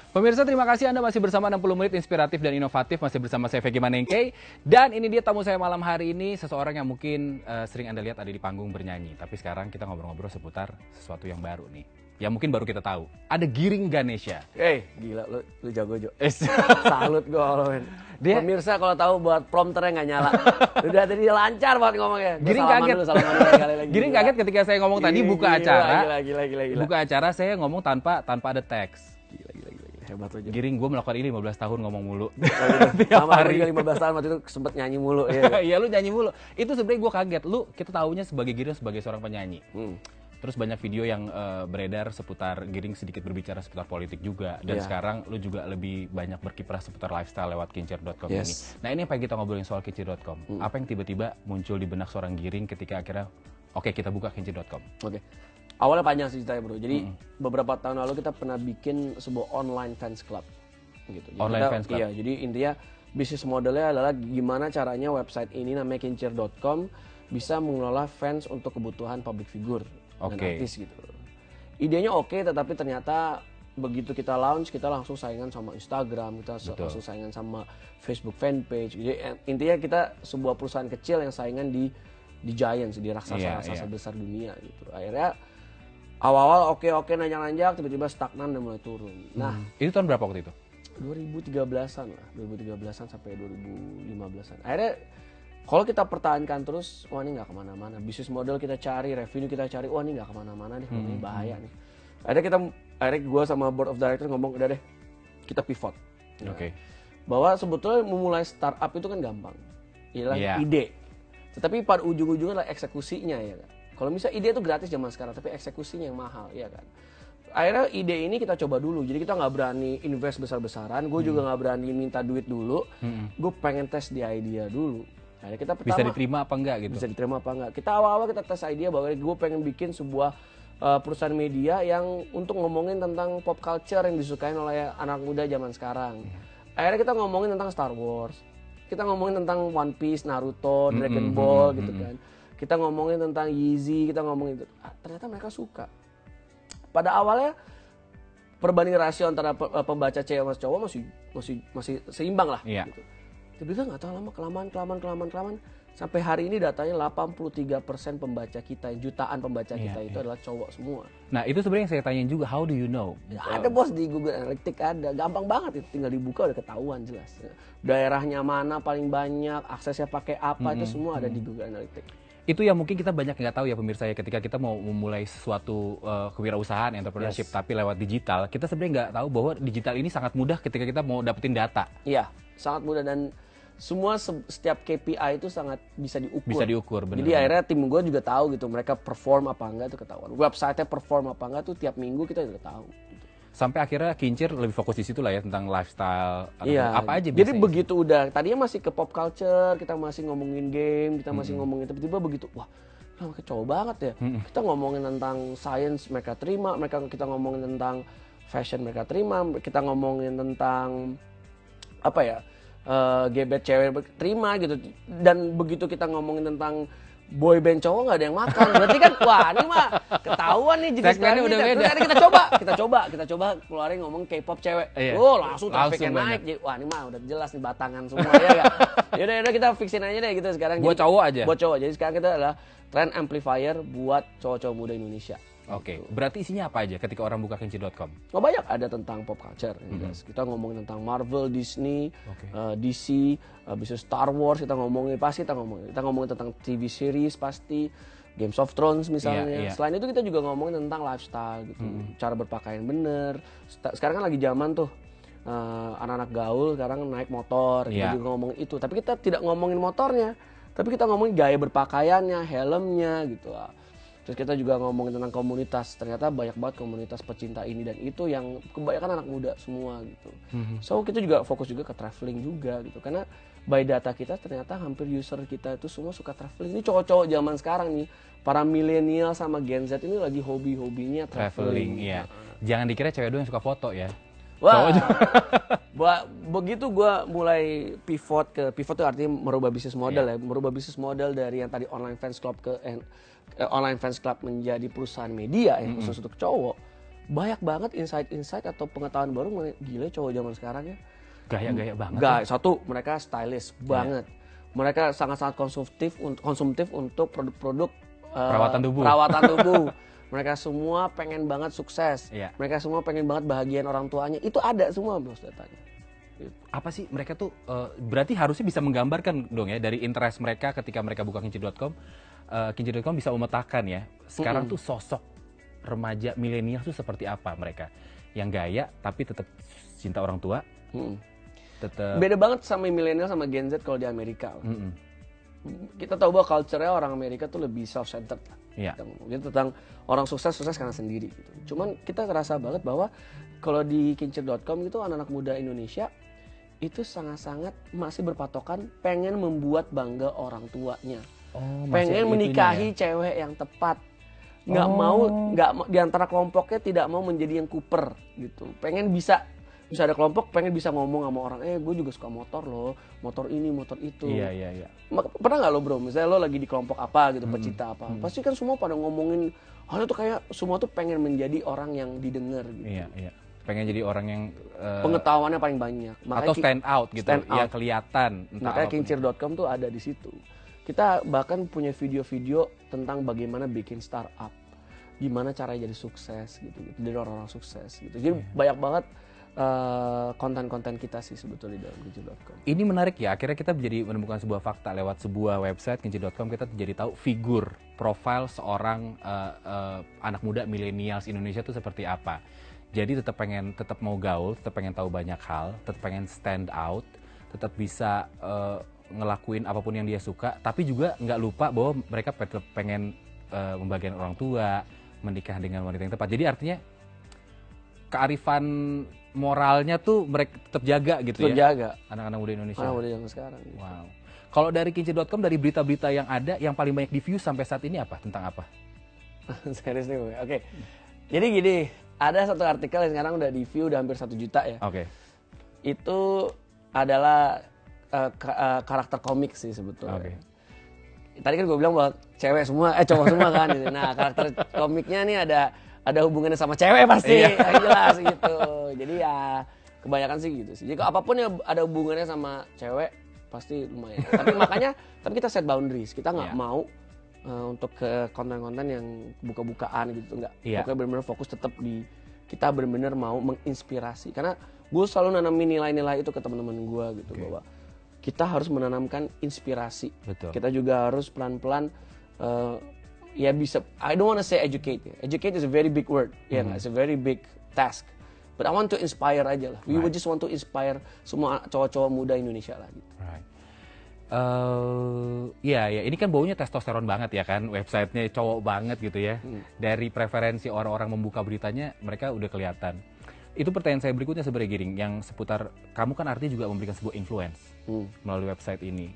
Pemirsa, terima kasih Anda masih bersama 60 menit inspiratif dan inovatif, masih bersama saya Vegi Manengke. Dan ini dia tamu saya malam hari ini, seseorang yang mungkin sering Anda lihat ada di panggung bernyanyi. Tapi sekarang kita ngobrol-ngobrol seputar sesuatu yang baru nih. Yang mungkin baru kita tahu. Ada Giring Ganesha. Gila lu jago Jo. Salut gue men. Pemirsa kalau tahu buat prompternya nggak nyala. Udah tadi lancar banget ngomongnya. Giring kaget. Giring kaget ketika saya ngomong tadi buka acara. Gila. Buka acara saya ngomong tanpa ada teks. Gila. Hebat lo Jo. Giring, gue melakukan ini 15 tahun ngomong mulu. Sama aku juga 15 tahun waktu itu sempet nyanyi mulu. Iya lu nyanyi mulu. Itu sebenarnya gue kaget. Kita tahunya sebagai Giring sebagai seorang penyanyi. Terus banyak video yang beredar seputar Giring sedikit berbicara seputar politik juga. Dan sekarang lu juga lebih banyak berkiprah seputar lifestyle lewat kincir.com ini. Nah ini yang pengen kita ngobrolin soal kincir.com. Apa yang tiba-tiba muncul di benak seorang Giring ketika akhirnya oke, kita buka kincir.com. Oke. Awalnya panjang sih ceritanya bro. Jadi beberapa tahun lalu kita pernah bikin sebuah online fans club. Gitu. Online fans club? Iya, jadi intinya bisnis modelnya adalah gimana caranya website ini namanya kincir.com bisa mengelola fans untuk kebutuhan public figure. Dan artis gitu. Idenya oke, tetapi ternyata begitu kita launch kita langsung saingan sama Instagram, kita langsung saingan sama Facebook fanpage. Jadi intinya kita sebuah perusahaan kecil yang saingan di giants, di raksasa besar dunia gitu. Akhirnya awal-awal oke nanjak-nanjak, tiba-tiba stagnan dan mulai turun. Nah, itu tahun berapa waktu itu? 2013-an lah, 2013-an sampai 2015-an. Akhirnya kalau kita pertahankan terus, wah ini nggak kemana-mana. Bisnis model kita cari, revenue kita cari, wah ini nggak kemana-mana nih, ini bahaya nih. Akhirnya gue sama board of directors ngomong, udah deh, kita pivot. Bahwa sebetulnya memulai startup itu kan gampang, ialah ide. Tetapi pada ujung-ujungnya adalah eksekusinya ya kan. Kalau misalnya ide itu gratis zaman sekarang, tapi eksekusinya yang mahal, ya kan. Akhirnya ide ini kita coba dulu, jadi kita nggak berani invest besar-besaran, gue juga nggak berani minta duit dulu, gue pengen tes di idea dulu. Akhirnya kita pertama, bisa diterima apa enggak gitu? Bisa diterima apa enggak. Kita awal-awal kita tes idea bahwa gue pengen bikin sebuah perusahaan media yang untuk ngomongin tentang pop culture yang disukain oleh anak muda zaman sekarang. Akhirnya kita ngomongin tentang Star Wars, kita ngomongin tentang One Piece, Naruto, Dragon Ball gitu kan. Kita ngomongin tentang Yeezy, kita ngomongin itu. Ternyata mereka suka. Pada awalnya perbandingan rasio antara pembaca cewek sama cowok masih seimbang lah. Gitu. Tiba-tiba nggak tahu lama kelamaan sampai hari ini datanya 83% pembaca kita, jutaan pembaca kita itu adalah cowok semua. Nah itu sebenarnya yang saya tanyain juga, how do you know? Ada bos di Google Analytics, ada, gampang banget itu, tinggal dibuka udah ketahuan jelas. Daerahnya mana paling banyak, aksesnya pakai apa, itu semua ada di Google Analytics. Itu yang mungkin kita banyak nggak tahu ya pemirsa ya, ketika kita mau memulai sesuatu kewirausahaan, entrepreneurship, tapi lewat digital, kita sebenarnya nggak tahu bahwa digital ini sangat mudah ketika kita mau dapetin data. Iya, sangat mudah dan semua setiap KPI itu sangat bisa diukur. Bisa diukur, benar. Jadi akhirnya tim gue juga tahu gitu, mereka perform apa enggak itu ketahuan. Website-nya perform apa enggak tuh tiap minggu kita juga tahu. Gitu. Sampai akhirnya Kincir lebih fokus di situ lah ya, tentang lifestyle, apa aja. Jadi begitu udah, tadinya masih ke pop culture, kita masih ngomongin game, kita masih ngomongin, tiba-tiba begitu, wah mereka cowok banget ya. Kita ngomongin tentang science mereka terima, kita ngomongin tentang fashion mereka terima, kita ngomongin tentang apa ya, gebet cewek terima gitu. Dan begitu kita ngomongin tentang boy band cowok nggak ada yang makan, berarti kan wah ini mah ketahuan nih jenis segmennya udah beda. Terus kita coba keluarin ngomong K-pop cewek, langsung trafficnya naik. Jadi, wah ini mah udah jelas nih batangan semua ya kan. Yaudah kita fixin aja deh gitu sekarang. Buat cowok aja. Buat cowok. Jadi sekarang kita adalah trend amplifier buat cowok-cowok muda Indonesia. Oke, berarti isinya apa aja ketika orang buka kincir.com? Oh banyak, ada tentang pop culture. Kita ngomongin tentang Marvel, Disney, DC, bisa Star Wars, kita ngomongin tentang TV series pasti, Game of Thrones misalnya. Selain itu kita juga ngomongin tentang lifestyle gitu, cara berpakaian bener. Sekarang kan lagi zaman tuh anak-anak gaul sekarang naik motor, kita juga ngomongin itu. Tapi kita tidak ngomongin motornya, tapi kita ngomongin gaya berpakaiannya, helmnya gitu. Terus kita juga ngomongin tentang komunitas, ternyata banyak banget komunitas pecinta ini dan itu yang kebanyakan anak muda semua gitu. So kita juga fokus juga ke traveling juga gitu, karena by data kita ternyata hampir user kita itu semua suka traveling. Ini cowok-cowok zaman sekarang nih, para milenial sama Gen Z ini lagi hobi-hobinya traveling. Iya. Jangan dikira cewek doang yang suka foto ya. Wah, begitu gue mulai pivot itu artinya merubah bisnis model ya, merubah bisnis model dari yang tadi online fans club online fans club menjadi perusahaan media yang khusus untuk cowok. banyak banget insight atau pengetahuan baru. Gila cowok zaman sekarang ya. Gaya-gaya banget. Satu, mereka stylish banget. Mereka sangat-sangat konsumtif untuk produk-produk perawatan tubuh. Mereka semua pengen banget sukses. Mereka semua pengen banget bahagian orang tuanya. Itu ada semua bos datanya. Apa sih mereka tuh berarti harusnya bisa menggambarkan dong ya dari interest mereka ketika mereka buka Kincir.com. Kincir.com bisa memetakan ya sekarang tuh sosok remaja milenial tuh seperti apa mereka yang gaya tapi tetap cinta orang tua. Tetap beda banget sama milenial sama Gen Z kalau di Amerika. Kita tahu bahwa culture-nya orang Amerika tuh lebih self-centered lah. Gitu, tentang orang sukses karena sendiri gitu. Cuman kita ngerasa banget bahwa kalau di Kincir.com itu anak-anak muda Indonesia itu sangat-sangat masih berpatokan pengen membuat bangga orang tuanya. Pengen menikahi cewek yang tepat. Nggak di antara kelompoknya tidak mau menjadi yang kuper gitu. Pengen bisa ada kelompok pengen bisa ngomong sama orang, gue juga suka motor loh, motor ini, motor itu. Iya. Pernah nggak lo bro, misalnya lo lagi di kelompok apa gitu, pecinta apa, pasti kan semua pada ngomongin, hal itu kayak semua tuh pengen menjadi orang yang didengar gitu. Iya. Pengen jadi orang yang pengetahuannya paling banyak. Atau stand out gitu, yang kelihatan. Makanya Kincir.com tuh ada di situ. Kita bahkan punya video-video tentang bagaimana bikin startup, gimana caranya jadi sukses gitu, dari orang-orang sukses gitu. Jadi banyak banget konten-konten kita sih sebetulnya di dalam Kincir.com. Ini menarik ya, akhirnya kita jadi menemukan sebuah fakta lewat sebuah website Kincir.com. Kita jadi tahu figur profil seorang anak muda milenials Indonesia itu seperti apa. Jadi tetap mau gaul, tetap pengen tahu banyak hal, tetap pengen stand out, tetap bisa ngelakuin apapun yang dia suka, tapi juga nggak lupa bahwa mereka tetap pengen membahagiakan orang tua, menikah dengan wanita yang tepat. Jadi artinya kearifan moralnya tuh mereka tetap jaga gitu tetap ya. Jaga. Anak-anak muda Indonesia. Anak muda yang sekarang. Gitu. Wow. Kalau dari Kincir.com, dari berita-berita yang ada, yang paling banyak di view sampai saat ini apa? Tentang apa? Serius nih gue. Oke. Jadi gini, ada satu artikel yang sekarang udah di view udah hampir 1 juta ya. Oke. Itu adalah karakter komik sih sebetulnya. Oke. Tadi kan gue bilang bahwa cowok semua kan. Nah, karakter komiknya nih ada hubungannya sama cewek pasti, jelas gitu. Jadi ya kebanyakan sih gitu sih. Jadi apapun yang ada hubungannya sama cewek pasti lumayan. Tapi kita set boundaries. Kita nggak mau untuk ke konten-konten yang buka-bukaan gitu, nggak. Pokoknya benar-benar fokus tetap di kita benar-benar mau menginspirasi. Karena gue selalu nanamin nilai-nilai itu ke teman-teman gue gitu bahwa kita harus menanamkan inspirasi. Betul. Kita juga harus pelan-pelan ya bisa, I don't want to say educate. Educate is a very big word. It's a very big task. But I want to inspire aja lah. We would just want to inspire semua cowok-cowok muda Indonesia lah gitu. Right. Ini kan baunya testosteron banget ya kan, websitenya cowok banget gitu ya. Dari preferensi orang-orang membuka beritanya, mereka udah kelihatan. Itu pertanyaan saya berikutnya sebenarnya Giring, yang seputar kamu kan artinya juga memberikan sebuah influence melalui website ini.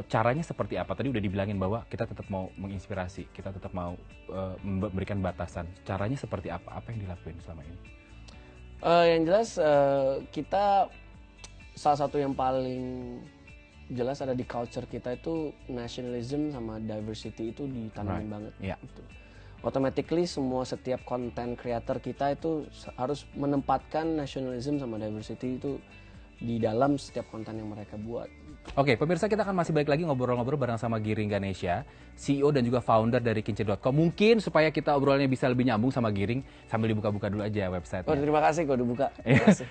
Caranya seperti apa? Tadi udah dibilangin bahwa kita tetap mau menginspirasi, kita tetap mau memberikan batasan. Caranya seperti apa? Apa yang dilakuin selama ini? Yang jelas kita salah satu yang paling jelas ada di culture kita itu nationalism sama diversity itu ditanamin banget. Gitu. Automatically setiap content creator kita itu harus menempatkan nationalism sama diversity itu di dalam setiap konten yang mereka buat. Oke, pemirsa, kita akan masih balik lagi ngobrol-ngobrol bareng sama Giring Ganesha, CEO dan juga founder dari Kincir.com. Mungkin supaya kita obrolannya bisa lebih nyambung sama Giring, sambil dibuka-buka dulu aja website. Oh, terima kasih kok dibuka.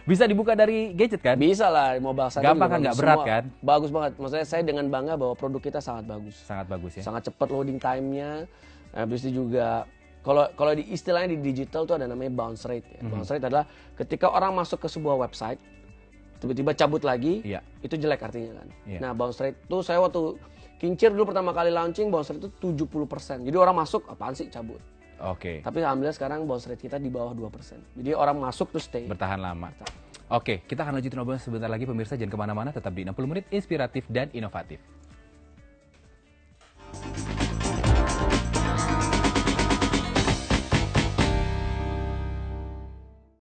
Bisa dibuka dari gadget kan? Bisa lah, mau bahas aja. Gampang kan, nggak berat kan? Bagus banget. Maksudnya saya dengan bangga bahwa produk kita sangat bagus. Sangat bagus ya. Sangat cepat loading time-nya. Habis itu juga kalau di istilahnya di digital tuh ada namanya bounce rate. Ya. Bounce rate adalah ketika orang masuk ke sebuah website tiba-tiba cabut lagi, itu jelek artinya kan. Nah, bounce rate itu saya waktu Kincir dulu pertama kali launching, bounce rate itu 70%. Jadi orang masuk, apaan sih cabut. Oke. Tapi alhamdulillah sekarang bounce rate kita di bawah 2%. Jadi orang masuk terus stay. Bertahan lama. Oke, kita akan lanjutin obrolan sebentar lagi pemirsa, jangan kemana-mana, tetap di 60 menit inspiratif dan inovatif.